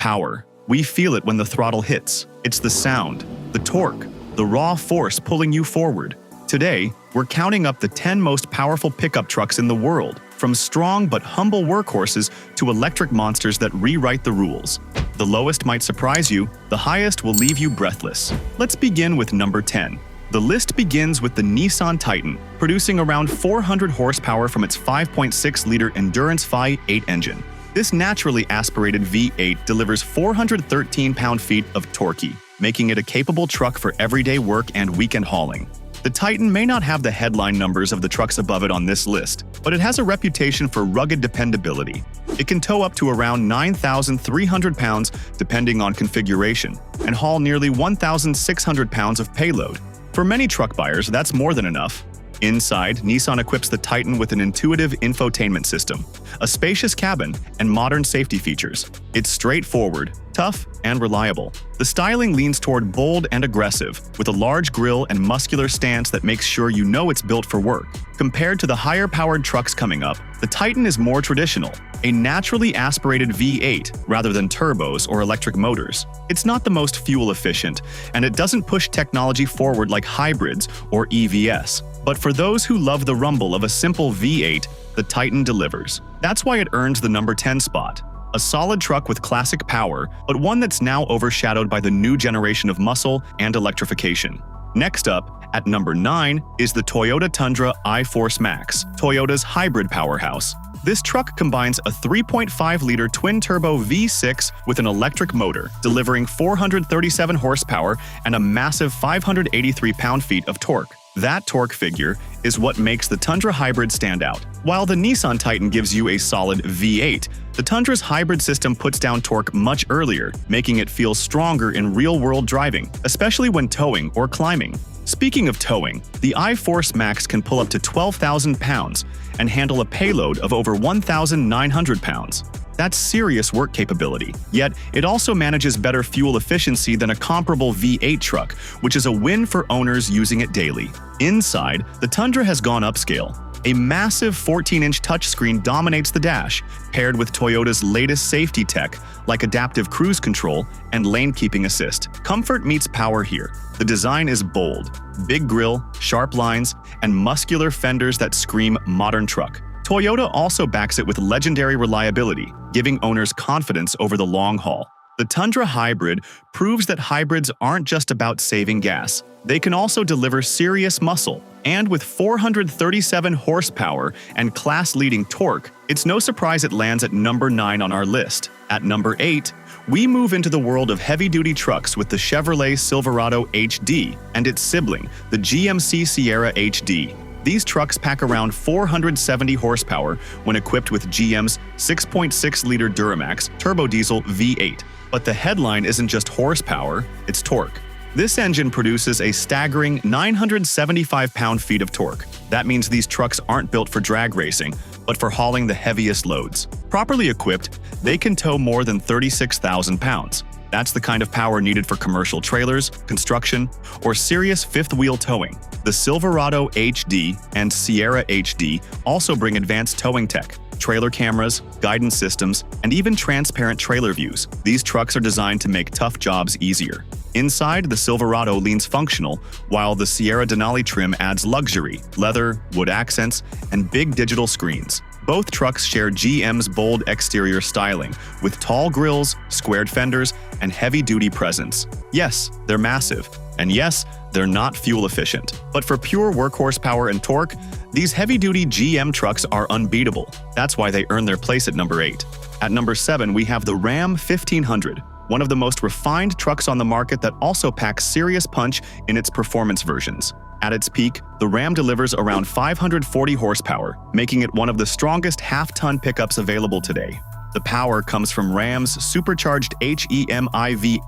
power. We feel it when the throttle hits. It's the sound, the torque, the raw force pulling you forward. Today, we're counting up the 10 most powerful pickup trucks in the world, from strong but humble workhorses to electric monsters that rewrite the rules. The lowest might surprise you, the highest will leave you breathless. Let's begin with number 10. The list begins with the Nissan Titan, producing around 400 horsepower from its 5.6-liter Endurance Phi 8 engine. This naturally aspirated V8 delivers 413 pound-feet of torque, making it a capable truck for everyday work and weekend hauling. The Titan may not have the headline numbers of the trucks above it on this list, but it has a reputation for rugged dependability. It can tow up to around 9,300 pounds depending on configuration, and haul nearly 1,600 pounds of payload. For many truck buyers, that's more than enough. Inside, Nissan equips the Titan with an intuitive infotainment system, a spacious cabin, and modern safety features. It's straightforward, tough, and reliable. The styling leans toward bold and aggressive, with a large grille and muscular stance that makes sure you know it's built for work. Compared to the higher-powered trucks coming up, the Titan is more traditional, a naturally aspirated V8 rather than turbos or electric motors. It's not the most fuel-efficient, and it doesn't push technology forward like hybrids or EVs. But for those who love the rumble of a simple V8, the Titan delivers. That's why it earns the number 10 spot. A solid truck with classic power, but one that's now overshadowed by the new generation of muscle and electrification. Next up, at number 9, is the Toyota Tundra iForce Max, Toyota's hybrid powerhouse. This truck combines a 3.5-liter twin-turbo V6 with an electric motor, delivering 437 horsepower and a massive 583 pound-feet of torque. That torque figure is what makes the Tundra Hybrid stand out. While the Nissan Titan gives you a solid V8, the Tundra's hybrid system puts down torque much earlier, making it feel stronger in real-world driving, especially when towing or climbing. Speaking of towing, the iForce Max can pull up to 12,000 pounds and handle a payload of over 1,900 pounds. That's serious work capability. Yet, it also manages better fuel efficiency than a comparable V8 truck, which is a win for owners using it daily. Inside, the Tundra has gone upscale. A massive 14-inch touchscreen dominates the dash, paired with Toyota's latest safety tech like adaptive cruise control and lane-keeping assist. Comfort meets power here. The design is bold, big grille, sharp lines, and muscular fenders that scream modern truck. Toyota also backs it with legendary reliability, giving owners confidence over the long haul. The Tundra Hybrid proves that hybrids aren't just about saving gas. They can also deliver serious muscle. And with 437 horsepower and class-leading torque, it's no surprise it lands at number 9 on our list. At number 8, we move into the world of heavy-duty trucks with the Chevrolet Silverado HD and its sibling, the GMC Sierra HD. These trucks pack around 470 horsepower when equipped with GM's 6.6-liter Duramax turbo diesel V8. But the headline isn't just horsepower, it's torque. This engine produces a staggering 975 pound-feet of torque. That means these trucks aren't built for drag racing, but for hauling the heaviest loads. Properly equipped, they can tow more than 36,000 pounds. That's the kind of power needed for commercial trailers, construction, or serious fifth-wheel towing. The Silverado HD and Sierra HD also bring advanced towing tech, trailer cameras, guidance systems, and even transparent trailer views. These trucks are designed to make tough jobs easier. Inside, the Silverado leans functional, while the Sierra Denali trim adds luxury, leather, wood accents, and big digital screens. Both trucks share GM's bold exterior styling, with tall grilles, squared fenders, and heavy-duty presence. Yes, they're massive. And yes, they're not fuel-efficient. But for pure workhorse power and torque, these heavy-duty GM trucks are unbeatable. That's why they earn their place at number 8. At number 7, we have the Ram 1500, one of the most refined trucks on the market that also packs serious punch in its performance versions. At its peak, the Ram delivers around 540 horsepower, making it one of the strongest half-ton pickups available today. The power comes from Ram's supercharged HEMI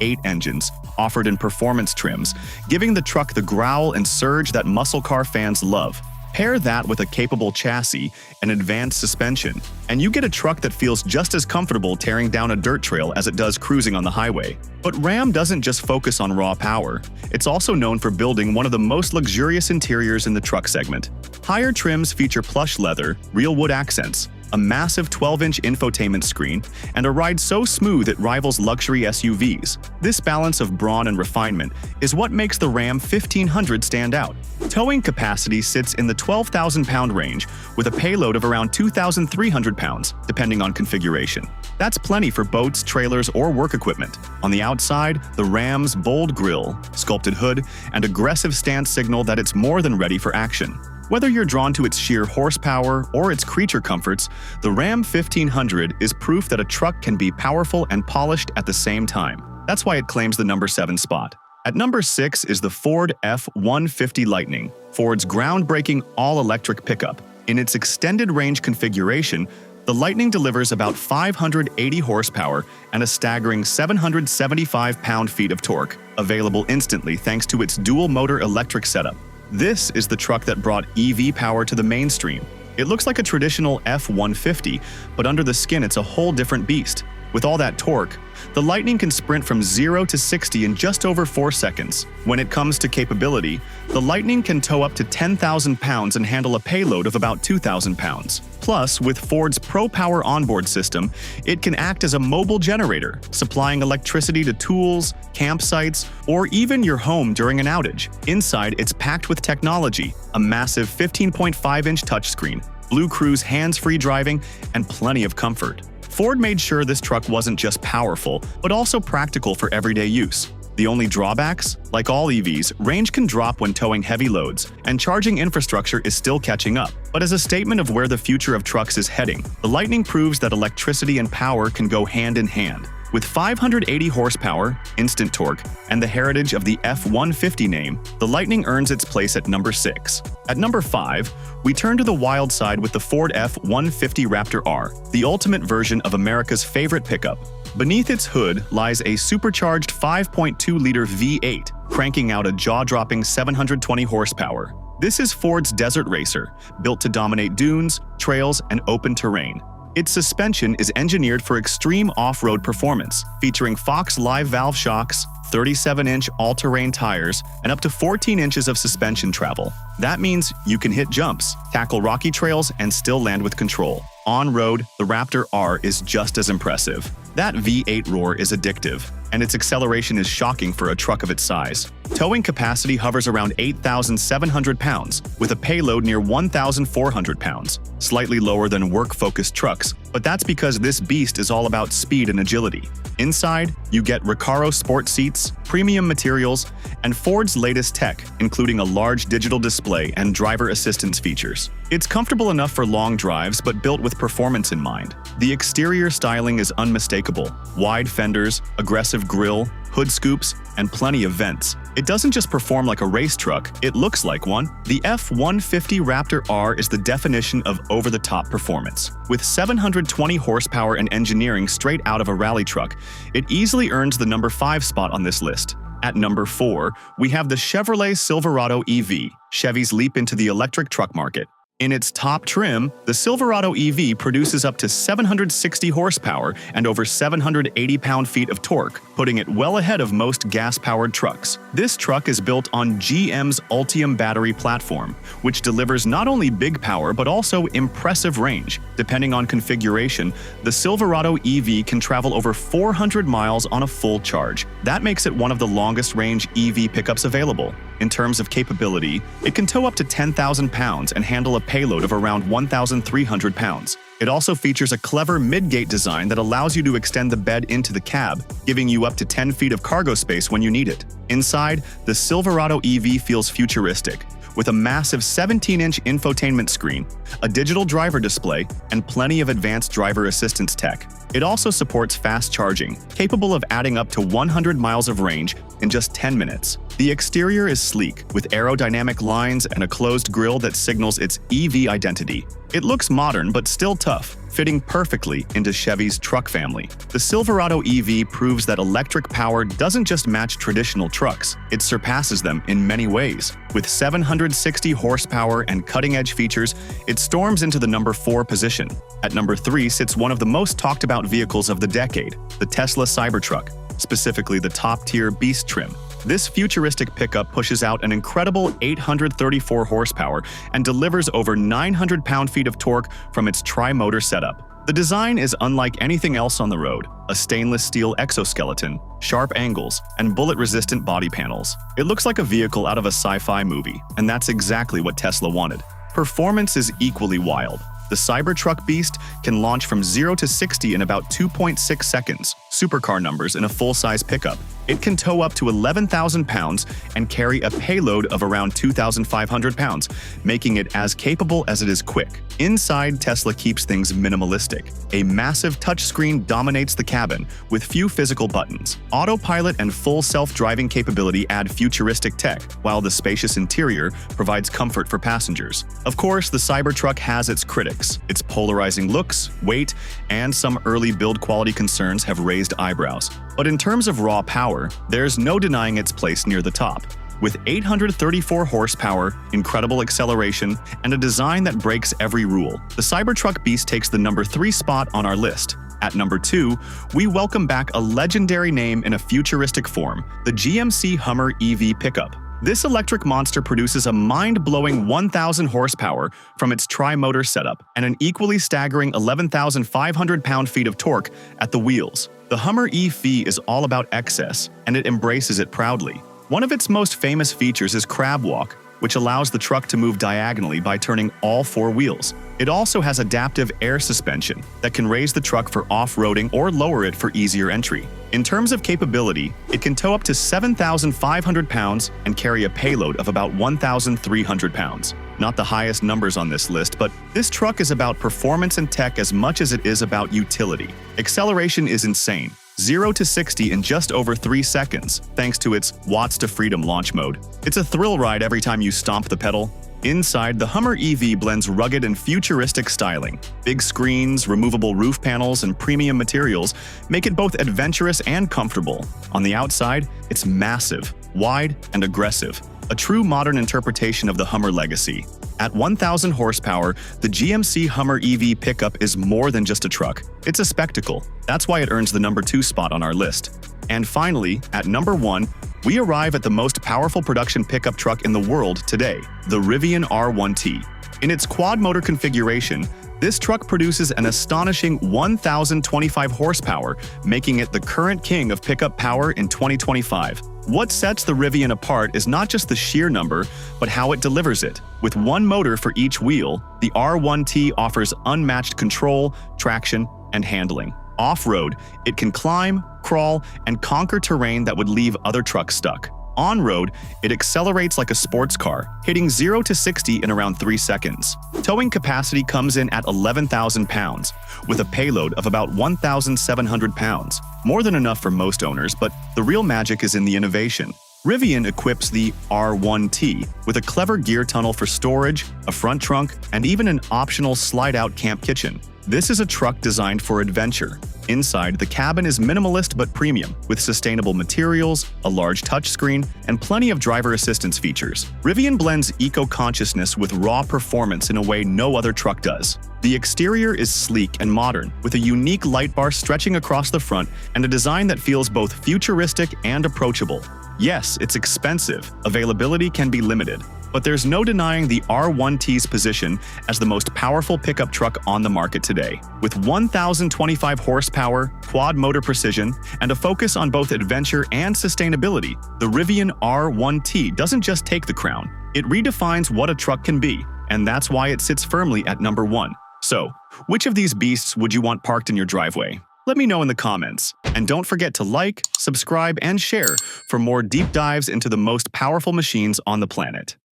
V8 engines, offered in performance trims, giving the truck the growl and surge that muscle car fans love. Pair that with a capable chassis and advanced suspension, and you get a truck that feels just as comfortable tearing down a dirt trail as it does cruising on the highway. But Ram doesn't just focus on raw power. It's also known for building one of the most luxurious interiors in the truck segment. Higher trims feature plush leather, real wood accents, a massive 12-inch infotainment screen, and a ride so smooth it rivals luxury SUVs. This balance of brawn and refinement is what makes the Ram 1500 stand out. Towing capacity sits in the 12,000-pound range, with a payload of around 2,300 pounds, depending on configuration. That's plenty for boats, trailers, or work equipment. On the outside, the Ram's bold grille, sculpted hood, and aggressive stance signal that it's more than ready for action. Whether you're drawn to its sheer horsepower or its creature comforts, the Ram 1500 is proof that a truck can be powerful and polished at the same time. That's why it claims the number 7 spot. At number 6 is the Ford F-150 Lightning, Ford's groundbreaking all-electric pickup. In its extended range configuration, the Lightning delivers about 580 horsepower and a staggering 775 pound-feet of torque, available instantly thanks to its dual-motor electric setup. This is the truck that brought EV power to the mainstream. It looks like a traditional F-150, but under the skin it's a whole different beast. With all that torque, the Lightning can sprint from 0 to 60 in just over 4 seconds. When it comes to capability, the Lightning can tow up to 10,000 pounds and handle a payload of about 2,000 pounds. Plus, with Ford's ProPower onboard system, it can act as a mobile generator, supplying electricity to tools, campsites, or even your home during an outage. Inside, it's packed with technology, a massive 15.5-inch touchscreen, Blue Cruise hands-free driving, and plenty of comfort. Ford made sure this truck wasn't just powerful, but also practical for everyday use. The only drawbacks? Like all EVs, range can drop when towing heavy loads, and charging infrastructure is still catching up. But as a statement of where the future of trucks is heading, the Lightning proves that electricity and power can go hand in hand. With 580 horsepower, instant torque, and the heritage of the F-150 name, the Lightning earns its place at number 6. At number 5, we turn to the wild side with the Ford F-150 Raptor R, the ultimate version of America's favorite pickup. Beneath its hood lies a supercharged 5.2-liter V8, cranking out a jaw-dropping 720 horsepower. This is Ford's desert racer, built to dominate dunes, trails, and open terrain. Its suspension is engineered for extreme off-road performance, featuring Fox live valve shocks, 37-inch all-terrain tires, and up to 14 inches of suspension travel. That means you can hit jumps, tackle rocky trails, and still land with control. On-road, the Raptor R is just as impressive. That V8 roar is addictive, and its acceleration is shocking for a truck of its size. Towing capacity hovers around 8,700 pounds, with a payload near 1,400 pounds, slightly lower than work-focused trucks, but that's because this beast is all about speed and agility. Inside, you get Recaro sport seats, premium materials, and Ford's latest tech, including a large digital display and driver assistance features. It's comfortable enough for long drives, but built with performance in mind. The exterior styling is unmistakable: wide fenders, aggressive grille, hood scoops, and plenty of vents. It doesn't just perform like a race truck, it looks like one. The F-150 Raptor R is the definition of over-the-top performance. With 720 horsepower and engineering straight out of a rally truck, it easily earns the number 5 spot on this list. At number 4, we have the Chevrolet Silverado EV, Chevy's leap into the electric truck market. In its top trim, the Silverado EV produces up to 760 horsepower and over 780 pound-feet of torque, putting it well ahead of most gas-powered trucks. This truck is built on GM's Ultium battery platform, which delivers not only big power but also impressive range. Depending on configuration, the Silverado EV can travel over 400 miles on a full charge. That makes it one of the longest-range EV pickups available. In terms of capability, it can tow up to 10,000 pounds and handle a payload of around 1,300 pounds. It also features a clever mid-gate design that allows you to extend the bed into the cab, giving you up to 10 feet of cargo space when you need it. Inside, the Silverado EV feels futuristic, with a massive 17-inch infotainment screen, a digital driver display, and plenty of advanced driver assistance tech. It also supports fast charging, capable of adding up to 100 miles of range in just 10 minutes. The exterior is sleek, with aerodynamic lines and a closed grille that signals its EV identity. It looks modern but still tough, fitting perfectly into Chevy's truck family. The Silverado EV proves that electric power doesn't just match traditional trucks, it surpasses them in many ways. With 760 horsepower and cutting-edge features, it storms into the number 4 position. At number 3 sits one of the most talked-about vehicles of the decade, the Tesla Cybertruck, specifically the top-tier Beast trim. This futuristic pickup pushes out an incredible 834 horsepower and delivers over 900 pound-feet of torque from its tri-motor setup. The design is unlike anything else on the road: a stainless steel exoskeleton, sharp angles, and bullet-resistant body panels. It looks like a vehicle out of a sci-fi movie, and that's exactly what Tesla wanted. Performance is equally wild. The Cybertruck Beast can launch from 0 to 60 in about 2.6 seconds, supercar numbers in a full-size pickup. It can tow up to 11,000 pounds and carry a payload of around 2,500 pounds, making it as capable as it is quick. Inside, Tesla keeps things minimalistic. A massive touchscreen dominates the cabin, with few physical buttons. Autopilot and full self-driving capability add futuristic tech, while the spacious interior provides comfort for passengers. Of course, the Cybertruck has its critics. Its polarizing looks, weight, and some early build quality concerns have raised eyebrows. But in terms of raw power, there's no denying its place near the top. With 834 horsepower, incredible acceleration, and a design that breaks every rule, the Cybertruck Beast takes the number 3 spot on our list. At number 2, we welcome back a legendary name in a futuristic form: the GMC Hummer EV pickup. This electric monster produces a mind-blowing 1,000 horsepower from its tri-motor setup and an equally staggering 11,500 pound-feet of torque at the wheels. The Hummer EV is all about excess, and it embraces it proudly. One of its most famous features is crab walk, which allows the truck to move diagonally by turning all 4 wheels. It also has adaptive air suspension that can raise the truck for off-roading or lower it for easier entry. In terms of capability, it can tow up to 7,500 pounds and carry a payload of about 1,300 pounds. Not the highest numbers on this list, but this truck is about performance and tech as much as it is about utility. Acceleration is insane: 0 to 60 in just over 3 seconds, thanks to its watts to freedom launch mode. It's a thrill ride every time you stomp the pedal. Inside, the Hummer EV blends rugged and futuristic styling. Big screens, removable roof panels, and premium materials make it both adventurous and comfortable. On the outside, it's massive, wide, and aggressive, a true modern interpretation of the Hummer legacy. At 1,000 horsepower, the GMC Hummer EV pickup is more than just a truck. It's a spectacle. That's why it earns the number 2 spot on our list. And finally, at number 1, we arrive at the most powerful production pickup truck in the world today, the Rivian R1T. In its quad-motor configuration, this truck produces an astonishing 1,025 horsepower, making it the current king of pickup power in 2025. What sets the Rivian apart is not just the sheer number, but how it delivers it. With one motor for each wheel, the R1T offers unmatched control, traction, and handling. Off-road, it can climb, crawl, and conquer terrain that would leave other trucks stuck. On-road, it accelerates like a sports car, hitting 0 to 60 in around 3 seconds. Towing capacity comes in at 11,000 pounds, with a payload of about 1,700 pounds. More than enough for most owners, but the real magic is in the innovation. Rivian equips the R1T with a clever gear tunnel for storage, a front trunk, and even an optional slide-out camp kitchen. This is a truck designed for adventure. Inside, the cabin is minimalist but premium, with sustainable materials, a large touchscreen, and plenty of driver assistance features. Rivian blends eco-consciousness with raw performance in a way no other truck does. The exterior is sleek and modern, with a unique light bar stretching across the front and a design that feels both futuristic and approachable. Yes, it's expensive, availability can be limited, but there's no denying the R1T's position as the most powerful pickup truck on the market today. With 1,025 horsepower, quad-motor precision, and a focus on both adventure and sustainability, the Rivian R1T doesn't just take the crown, it redefines what a truck can be, and that's why it sits firmly at number 1. So, which of these beasts would you want parked in your driveway? Let me know in the comments. And don't forget to like, subscribe, and share for more deep dives into the most powerful machines on the planet.